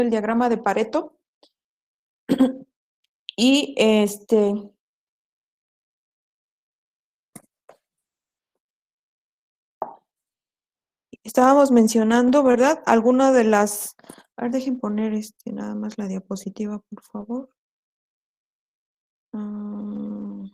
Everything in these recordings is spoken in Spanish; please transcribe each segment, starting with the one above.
el diagrama de Pareto y estábamos mencionando, ¿verdad? Alguna de las, a ver, dejen poner nada más la diapositiva, por favor. Ah,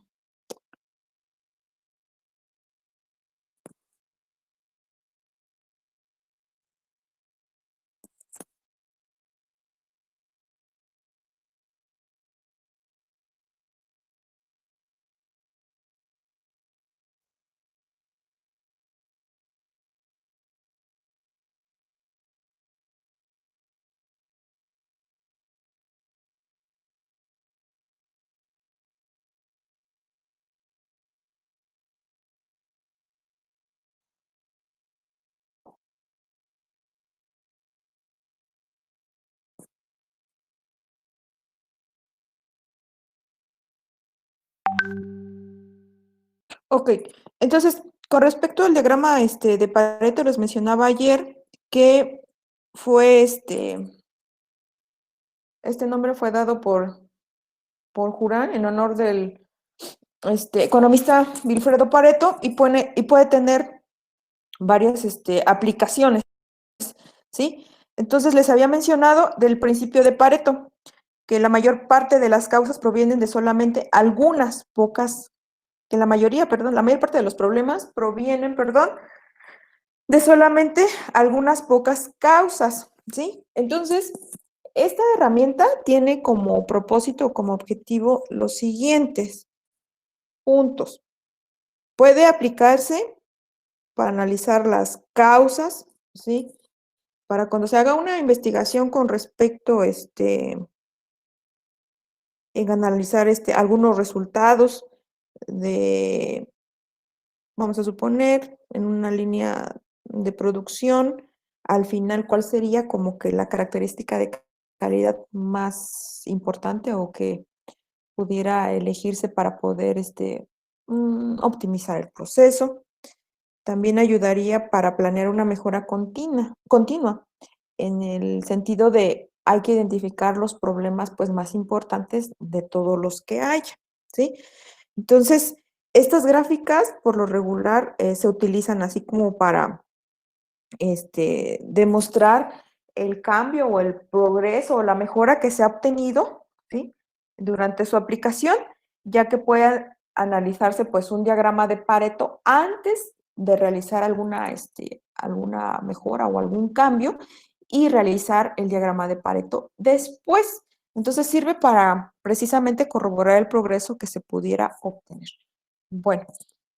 ok, entonces, con respecto al diagrama de Pareto, les mencionaba ayer que fue este nombre fue dado por Jurán en honor del economista Vilfredo Pareto y puede tener varias aplicaciones, ¿sí? Entonces les había mencionado del principio de Pareto, que la mayor parte de las causas provienen de solamente algunas pocas, que la mayoría, perdón, la mayor parte de los problemas provienen, perdón, de solamente algunas pocas causas, ¿sí? Entonces, esta herramienta tiene como propósito, como objetivo los siguientes puntos. Puede aplicarse para analizar las causas, ¿sí? Para cuando se haga una investigación con respecto, en analizar algunos resultados de, vamos a suponer, en una línea de producción, al final, ¿cuál sería como que la característica de calidad más importante o que pudiera elegirse para poder optimizar el proceso? También ayudaría para planear una mejora continua, en el sentido de hay que identificar los problemas pues más importantes de todos los que haya, ¿sí? Entonces, estas gráficas por lo regular se utilizan así como para demostrar el cambio o el progreso o la mejora que se ha obtenido, ¿sí? Durante su aplicación, ya que puede analizarse pues un diagrama de Pareto antes de realizar alguna mejora o algún cambio y realizar el diagrama de Pareto después. Entonces sirve para precisamente corroborar el progreso que se pudiera obtener. Bueno,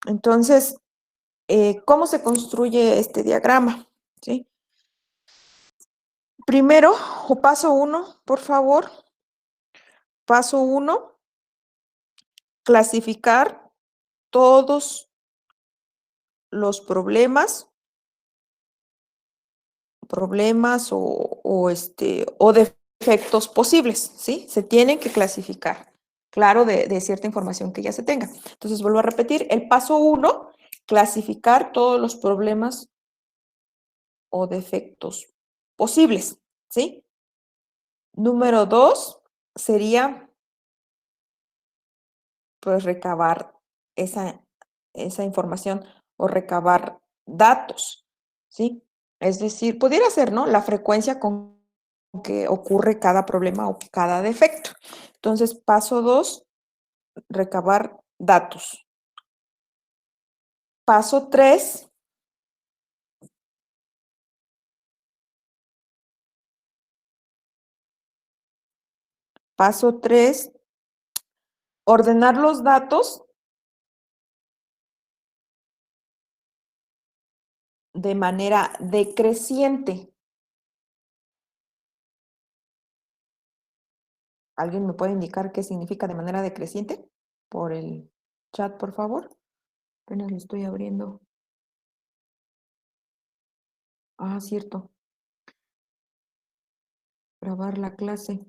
entonces, ¿cómo se construye este diagrama? ¿Sí? Primero, o paso 1, por favor. Paso 1, clasificar todos los problemas o defectos posibles, ¿sí? Se tienen que clasificar, claro, de cierta información que ya se tenga. Entonces, vuelvo a repetir, el paso 1, clasificar todos los problemas o defectos posibles, ¿sí? Número 2 sería pues recabar esa información o recabar datos, ¿sí? Es decir, pudiera ser, ¿no? La frecuencia con que ocurre cada problema o cada defecto. Entonces, paso 2, recabar datos. Paso 3, ordenar los datos de manera decreciente. ¿Alguien me puede indicar qué significa de manera decreciente? Por el chat, por favor. Apenas lo estoy abriendo. Ah, cierto. Grabar la clase.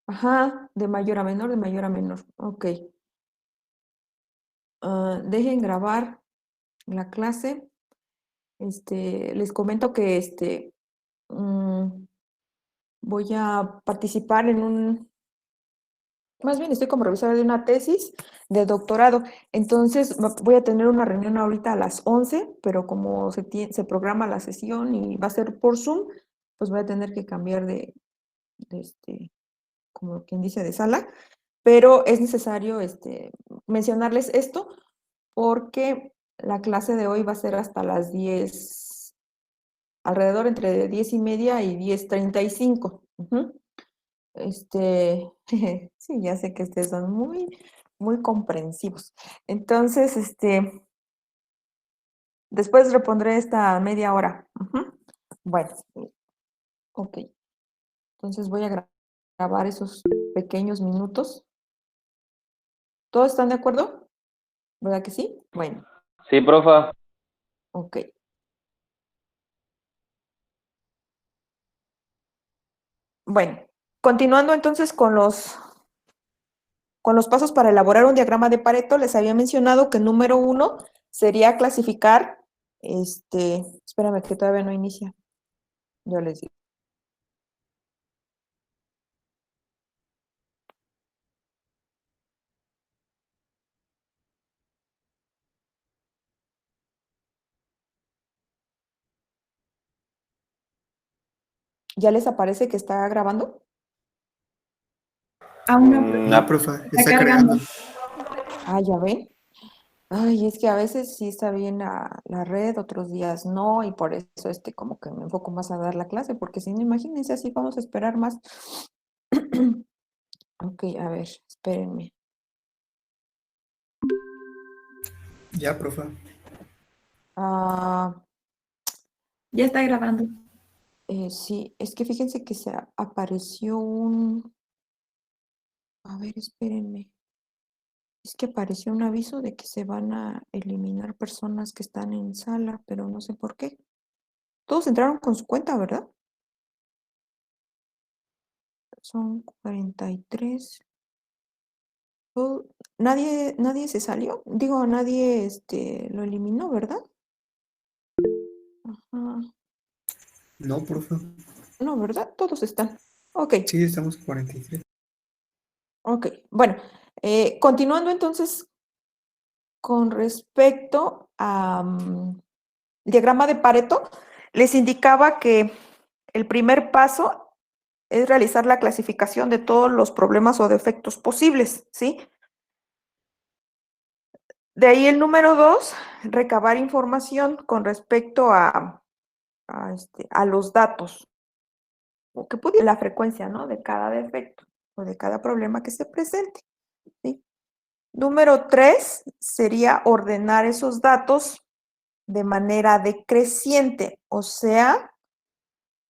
Ajá, de mayor a menor, de mayor a menor. Ok. Dejen grabar la clase. Les comento que voy a participar en más bien estoy como revisora de una tesis de doctorado. Entonces voy a tener una reunión ahorita a las 11, pero como se programa la sesión y va a ser por Zoom, pues voy a tener que cambiar de como quien dice, de sala. Pero es necesario mencionarles esto porque la clase de hoy va a ser hasta las 10, alrededor entre 10:30 y 10:35. Sí, ya sé que ustedes son muy, muy comprensivos. Entonces, después repondré esta media hora. Bueno, ok. Entonces voy a grabar esos pequeños minutos. ¿Todos están de acuerdo? ¿Verdad que sí? Bueno, Sí, profa. ok. Bueno, continuando entonces con los pasos para elaborar un diagrama de Pareto, les había mencionado que el número 1 sería clasificar, espérame que todavía no inicia, yo les digo. ¿Ya les aparece que está grabando? Aún no, profe. No, Profa, está cargando. Ah, ya ven. Ay, es que a veces sí está bien la red, otros días no, y por eso como que me enfoco más a dar la clase, porque si no, imagínense, así vamos a esperar más. Ok, a ver, espérenme. Ya, profa. Ah, Ya está grabando. sí, es que fíjense que se apareció a ver, espérenme. Es que apareció un aviso de que se van a eliminar personas que están en sala, pero no sé por qué. Todos entraron con su cuenta, ¿verdad? Son 43. Nadie se salió. Digo, nadie lo eliminó, ¿verdad? Ajá. No, profa. No, ¿verdad? Todos están. Ok, Sí, estamos 43. ok. Bueno, continuando entonces con respecto a diagrama de Pareto, les indicaba que el primer paso es realizar la clasificación de todos los problemas o defectos posibles, ¿sí? De ahí el número 2, recabar información con respecto a los datos, o que pudiera la frecuencia, ¿no? De cada defecto o de cada problema que se presente, ¿sí? Número 3 sería ordenar esos datos de manera decreciente, o sea,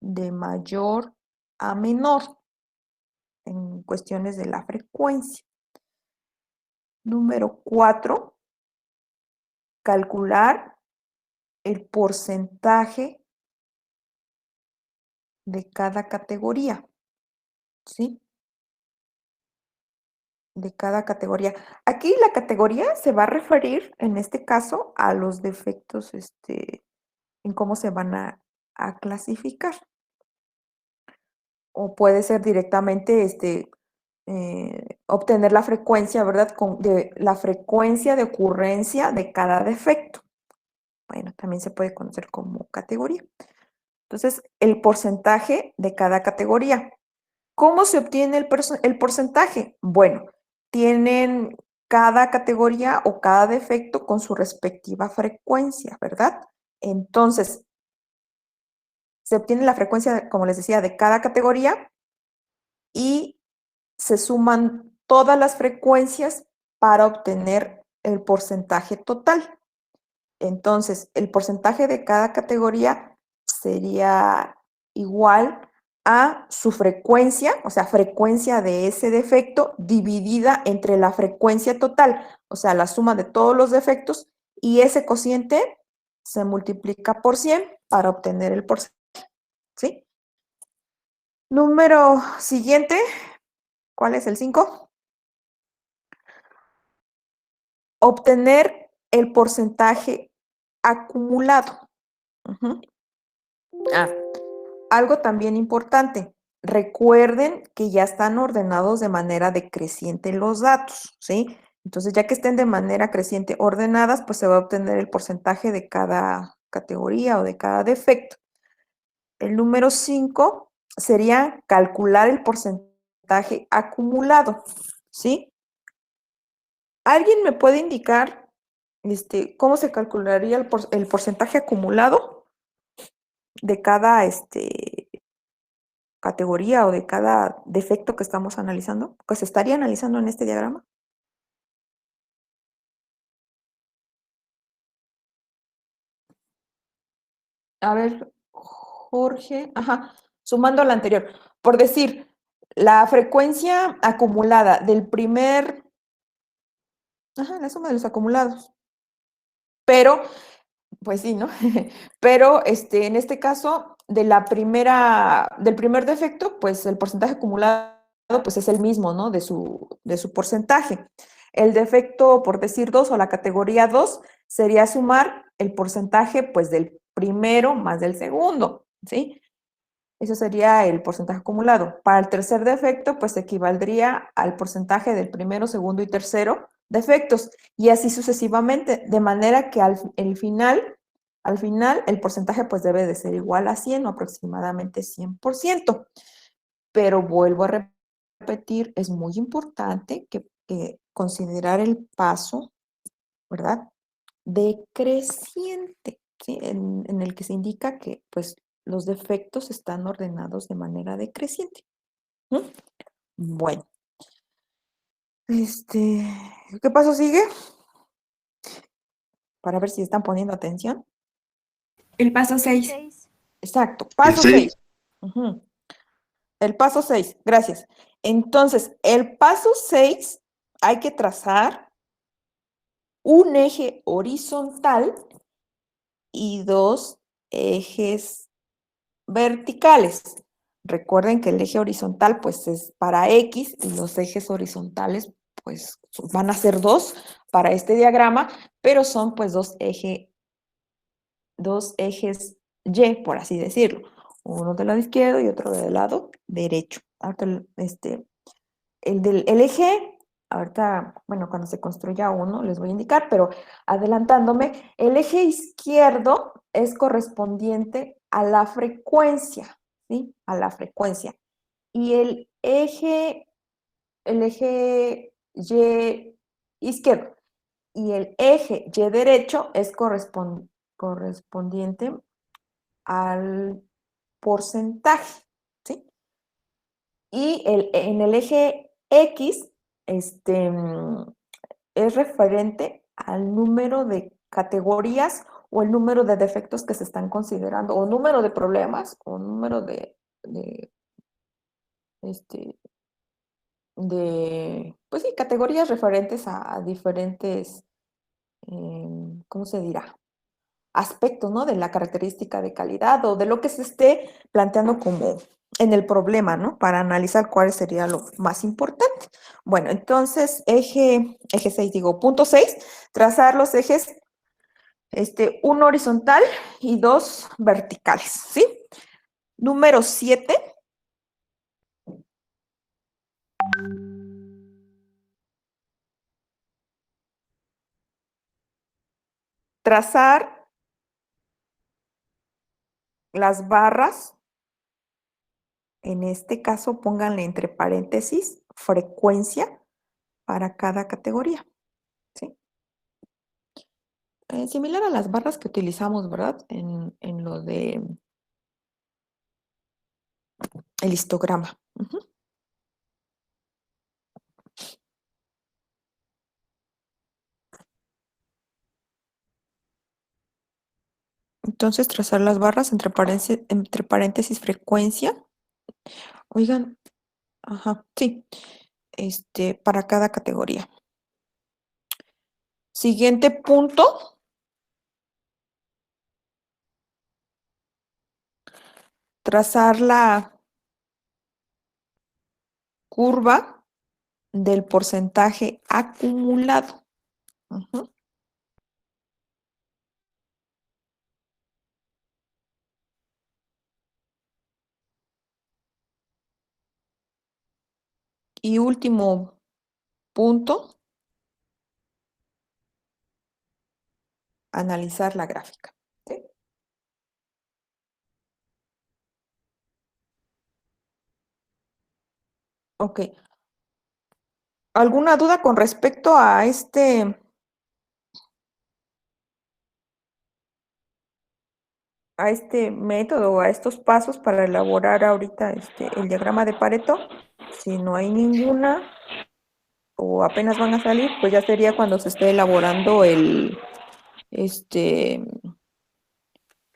de mayor a menor en cuestiones de la frecuencia. Número 4, calcular el porcentaje de cada categoría, ¿sí? De cada categoría. Aquí la categoría se va a referir, en este caso, a los defectos, en cómo se van a clasificar. O puede ser directamente, obtener la frecuencia, ¿verdad? De la frecuencia de ocurrencia de cada defecto. Bueno, también se puede conocer como categoría. Entonces, el porcentaje de cada categoría. ¿Cómo se obtiene el porcentaje? Bueno, tienen cada categoría o cada defecto con su respectiva frecuencia, ¿verdad? Entonces, se obtiene la frecuencia, como les decía, de cada categoría y se suman todas las frecuencias para obtener el porcentaje total. Entonces, el porcentaje de cada categoría sería igual a su frecuencia, o sea, frecuencia de ese defecto dividida entre la frecuencia total, o sea, la suma de todos los defectos, y ese cociente se multiplica por 100 para obtener el porcentaje, ¿sí? Número siguiente, ¿cuál es el 5? Obtener el porcentaje acumulado. Algo también importante. recuerden que ya están ordenados de manera decreciente los datos, ¿sí? Entonces, ya que estén de manera creciente ordenadas, pues se va a obtener el porcentaje de cada categoría o de cada defecto. El número 5 sería calcular el porcentaje acumulado, ¿sí? ¿Alguien me puede indicar cómo se calcularía el porcentaje acumulado de cada categoría o de cada defecto que estamos analizando, que se estaría analizando en este diagrama? A ver, Jorge, ajá, sumando a la anterior. Por decir, la frecuencia acumulada del primer, ajá, la suma de los acumulados. Pero, pues sí, ¿no? Pero en este caso, del primer defecto, pues el porcentaje acumulado pues es el mismo, ¿no? De su porcentaje. El defecto, por decir 2 o la categoría 2 sería sumar el porcentaje pues del primero más del segundo, ¿sí? Eso sería el porcentaje acumulado. Para el tercer defecto, pues equivaldría al porcentaje del primero, segundo y tercero defectos, y así sucesivamente, de manera que al final, el porcentaje pues debe de ser igual a 100 o aproximadamente 100%. Pero vuelvo a repetir, es muy importante que considerar el paso, ¿verdad? Decreciente, ¿sí? En el que se indica que pues los defectos están ordenados de manera decreciente. ¿Mm? Bueno, ¿qué paso sigue? Para ver si están poniendo atención. El paso 6. 6. Exacto, El paso 6. 6. El paso 6, gracias. Entonces, el paso 6 hay que trazar un eje horizontal y dos ejes verticales. Recuerden que el eje horizontal pues es para X y los ejes horizontales pues van a ser dos para este diagrama, pero son pues dos ejes Y, por así decirlo. Uno del lado izquierdo y otro del lado derecho. Ahorita el eje, ahorita, bueno, cuando se construya uno les voy a indicar, pero adelantándome, el eje izquierdo es correspondiente a la frecuencia, ¿sí? A la frecuencia. Y el eje Y izquierdo y el eje Y derecho es correspondiente al porcentaje, ¿sí? Y en el eje X, es referente al número de categorías o el número de defectos que se están considerando, o número de problemas, o número de, este, pues sí, categorías referentes a diferentes, ¿cómo se dirá? Aspectos, ¿no? De la característica de calidad o de lo que se esté planteando como en el problema, ¿no? Para analizar cuál sería lo más importante. Bueno, entonces, eje 6, digo, punto 6, trazar los ejes, uno horizontal y dos verticales, ¿sí? Número 7. Trazar las barras, en este caso pónganle entre paréntesis frecuencia para cada categoría, ¿sí? Similar a las barras que utilizamos, ¿verdad? En lo de el histograma. Entonces, trazar las barras entre paréntesis frecuencia. Oigan, ajá, sí, para cada categoría. Siguiente punto. Trazar la curva del porcentaje acumulado. Ujú. Y último punto, analizar la gráfica. ¿Sí? Ok. ¿Alguna duda con respecto a este método, a estos pasos para elaborar ahorita el diagrama de Pareto? Si no hay ninguna o apenas van a salir, pues ya sería cuando se esté elaborando este,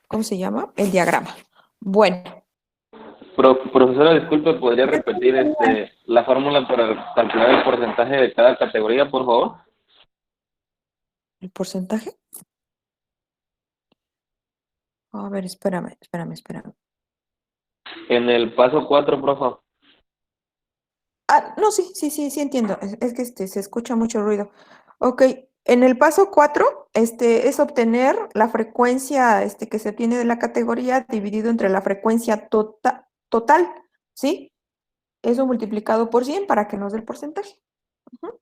¿cómo se llama? El diagrama. Bueno, Profesora, disculpe, ¿podría repetir la fórmula para calcular el porcentaje de cada categoría, por favor? ¿el porcentaje? A ver, espérame. En el paso 4, profe. Ah, no, sí entiendo. Es que se escucha mucho ruido. Ok, en el paso 4, es obtener la frecuencia que se tiene de la categoría dividido entre la frecuencia total, ¿sí? Eso multiplicado por 100 para que nos dé el porcentaje. Ujú.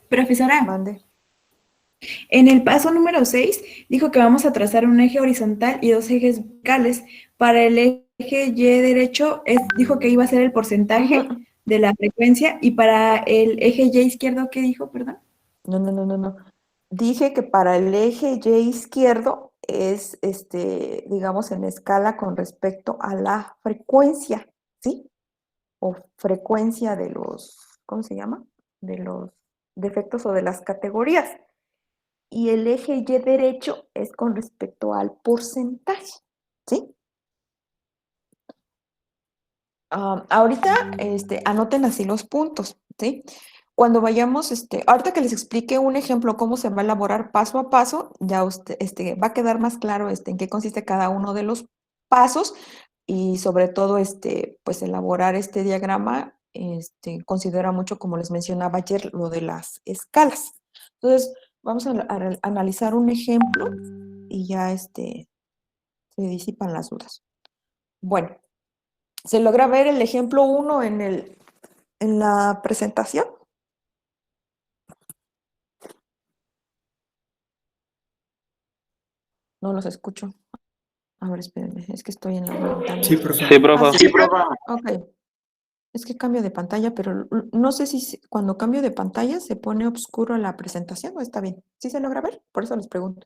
Profesora, Mande. en el paso número 6 dijo que vamos a trazar un eje horizontal y dos ejes verticales. Para el eje Y derecho dijo que iba a ser el porcentaje Ujú. de la frecuencia y para el eje Y izquierdo, ¿qué dijo, perdón? No. Dije que para el eje Y izquierdo es, digamos, en escala con respecto a la frecuencia, ¿sí? O frecuencia de los, ¿cómo se llama? De los defectos o de las categorías. Y el eje Y derecho es con respecto al porcentaje, ¿sí? Ahorita, anoten así los puntos, ¿sí? Cuando vayamos, ahorita que les explique un ejemplo cómo se va a elaborar paso a paso, ya usted, va a quedar más claro, en qué consiste cada uno de los pasos y sobre todo, pues elaborar este diagrama, considera mucho, como les mencionaba ayer, lo de las escalas. Entonces, vamos a analizar un ejemplo y ya, se disipan las dudas. Bueno, ¿se logra ver el ejemplo 1 en la presentación? No los escucho. A ver, espérenme, es que estoy en la ventana. Sí, profe. Sí, profe. Sí, profe. Ok, es que cambio de pantalla, pero no sé si cuando cambio de pantalla se pone oscuro la presentación o está bien. ¿Sí se logra ver? Por eso les pregunto.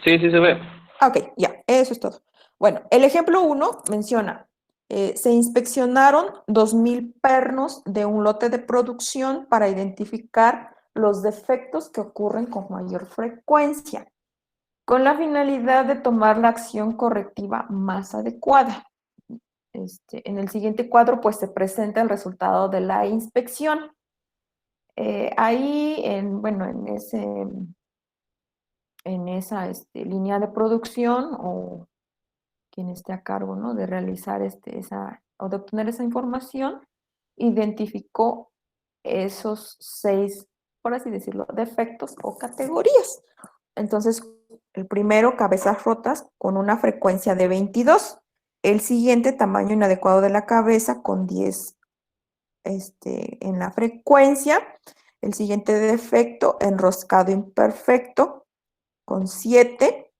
Sí, sí se ve. Ok, ya, eso es todo. Bueno, el ejemplo 1 menciona, se inspeccionaron 2,000 pernos de un lote de producción para identificar los defectos que ocurren con mayor frecuencia, con la finalidad de tomar la acción correctiva más adecuada. En el siguiente cuadro, pues se presenta el resultado de la inspección. Ahí, en esa línea de producción o quien esté a cargo, ¿no?, de realizar o de obtener esa información, identificó esos 6, por así decirlo, defectos o categorías. Entonces, el primero, cabezas rotas con una frecuencia de 22. El siguiente, tamaño inadecuado de la cabeza con 10 en la frecuencia. El siguiente defecto, enroscado imperfecto con 7.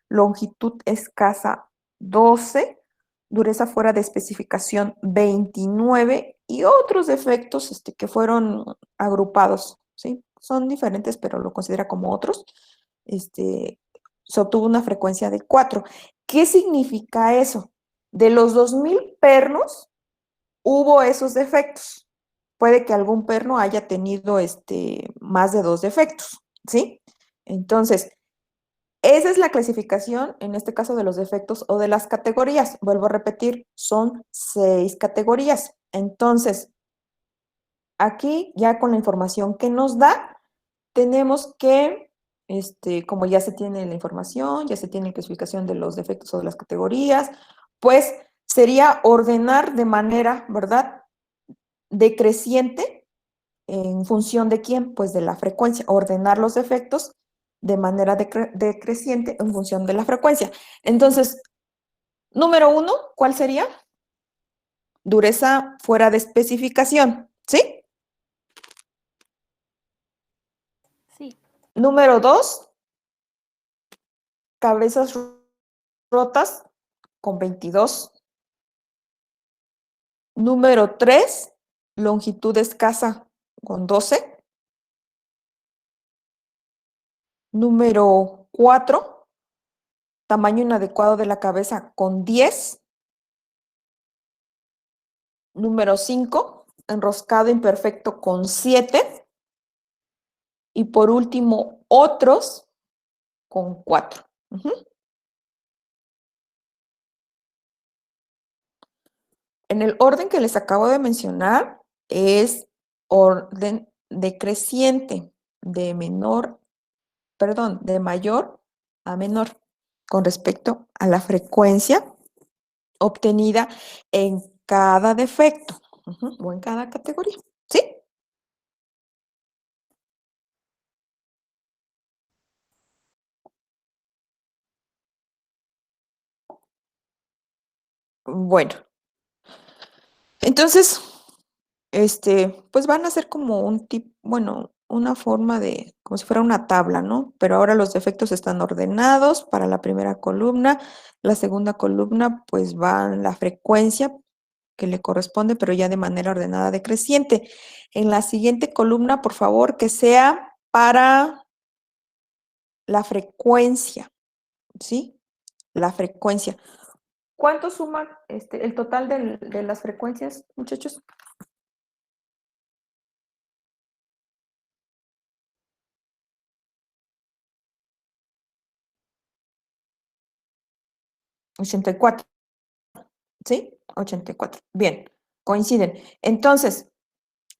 Longitud escasa 12. Dureza fuera de especificación 29. Y otros defectos que fueron agrupados, ¿sí? Son diferentes, pero lo considera como otros. Se obtuvo una frecuencia de 4. ¿Qué significa eso? De los 2,000 pernos, hubo esos defectos. Puede que algún perno haya tenido más de 2 defectos, ¿sí? Entonces, esa es la clasificación, en este caso, de los defectos o de las categorías. Vuelvo a repetir, son 6 categorías. Entonces, aquí ya con la información que nos da, tenemos que, como ya se tiene la información, ya se tiene la clasificación de los defectos o de las categorías, pues sería ordenar de manera, ¿verdad?, decreciente. ¿En función de quién? Pues de la frecuencia. Ordenar los defectos de manera decreciente en función de la frecuencia. Entonces, número 1, ¿cuál sería? dureza fuera de especificación, ¿sí? Sí. Número 2, cabezas rotas con 22. Número 3, longitud escasa con 12. Número 4, tamaño inadecuado de la cabeza con 10. Número 5, enroscado imperfecto con 7. Y por último, otros con 4. En el orden que les acabo de mencionar es orden decreciente, de mayor a menor, con respecto a la frecuencia obtenida en cada defecto o en cada categoría, ¿sí? Bueno, entonces, pues van a ser como un tipo, bueno, una forma de, como si fuera una tabla, ¿no? Pero ahora los defectos están ordenados para la primera columna. La segunda columna, pues va en la frecuencia que le corresponde, pero ya de manera ordenada decreciente. En la siguiente columna, por favor, que sea para la frecuencia, ¿sí? La frecuencia. ¿Cuánto suma el total de las frecuencias, muchachos? ¿84? ¿Sí? 84. Bien, coinciden. Entonces,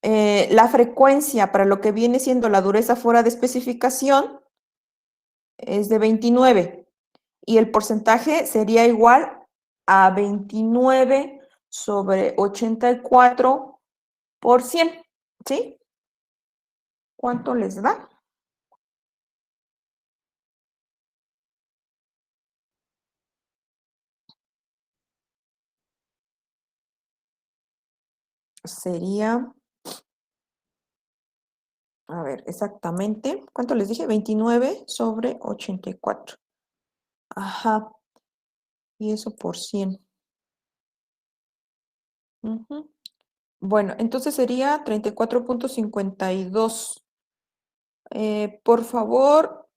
la frecuencia para lo que viene siendo la dureza fuera de especificación es de 29 y el porcentaje sería igual a 29 sobre 84 por 100, ¿sí? ¿Cuánto les da? Sería, a ver, exactamente, ¿cuánto les dije? 29 sobre 84. Ajá, y eso por 100. Ujú. Bueno, entonces sería 34.52. Por favor,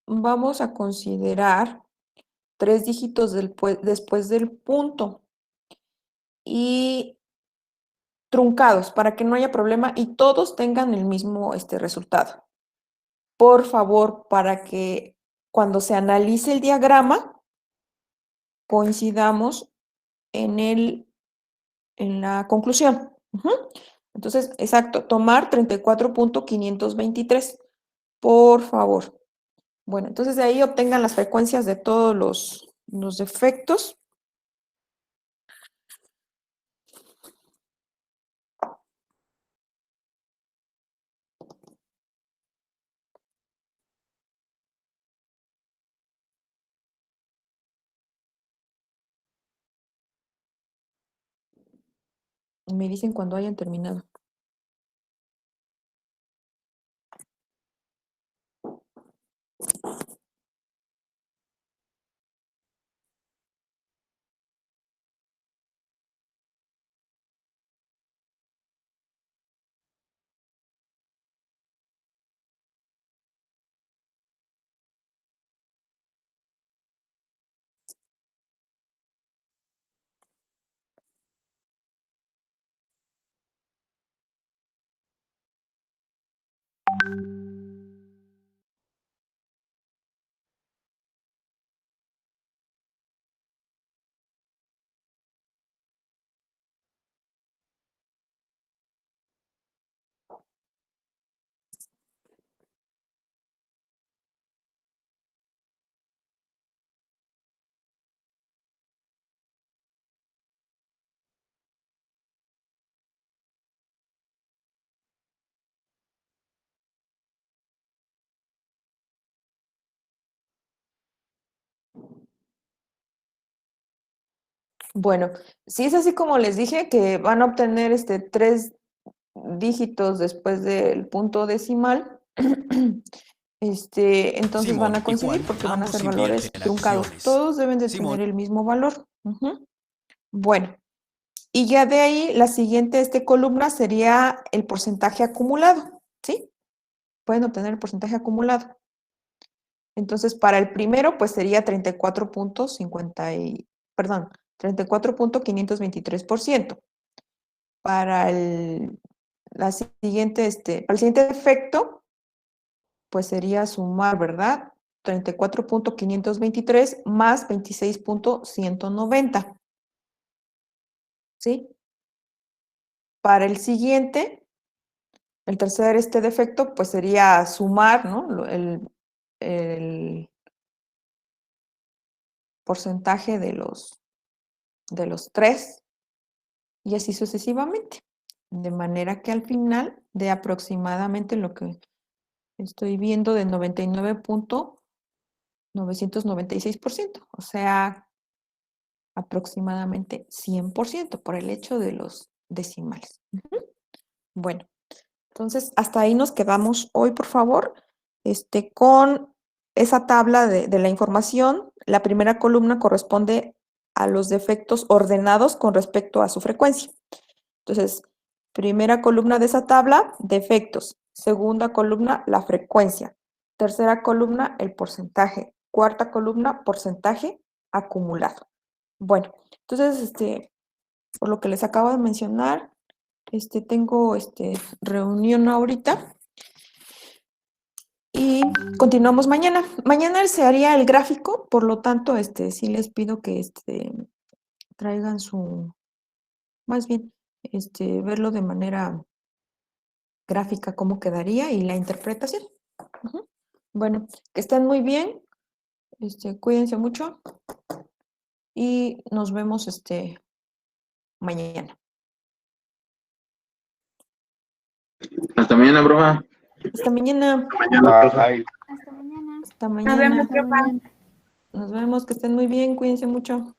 vamos a considerar 3 dígitos después del punto y truncados para que no haya problema y todos tengan el mismo resultado. Por favor, para que cuando se analice el diagrama coincidamos en la conclusión. Entonces, exacto, tomar 34.523, por favor. Bueno, entonces de ahí obtengan las frecuencias de todos los defectos. Me dicen cuando hayan terminado. Bueno, si es así como les dije, que van a obtener 3 dígitos después del punto decimal, entonces van Simón a y coincidir Juan, porque van a ambos ser valores invierten truncados. acciones. Todos deben de Simón. tener el mismo valor. Ujú. Bueno, y ya de ahí la siguiente columna sería el porcentaje acumulado, ¿sí? Pueden obtener el porcentaje acumulado. Entonces, para el primero, pues sería 34.523%. Para para el siguiente efecto, pues sería sumar, ¿verdad? 34.523 más 26.190, ¿sí? Para el siguiente, el tercer defecto, pues sería sumar, ¿no? El porcentaje de los 3 y así sucesivamente. De manera que al final de aproximadamente lo que estoy viendo de 99.996%, o sea, aproximadamente 100% por el hecho de los decimales. Bueno, entonces hasta ahí nos quedamos hoy, por favor, con esa tabla de la información. La primera columna corresponde a los defectos ordenados con respecto a su frecuencia. Entonces, primera columna de esa tabla, defectos. Segunda columna, la frecuencia. Tercera columna, el porcentaje. Cuarta columna, porcentaje acumulado. Bueno, entonces, por lo que les acabo de mencionar, tengo reunión ahorita y continuamos mañana. Mañana se haría el gráfico, por lo tanto, sí les pido que traigan más bien, verlo de manera gráfica, cómo quedaría y la interpretación. Ujú. Bueno, que estén muy bien, cuídense mucho y nos vemos mañana. Hasta mañana, profe. Hasta mañana. Bye. Hasta mañana. Hasta Nos mañana. vemos, Hasta mañana. Nos vemos, que estén muy bien, cuídense mucho.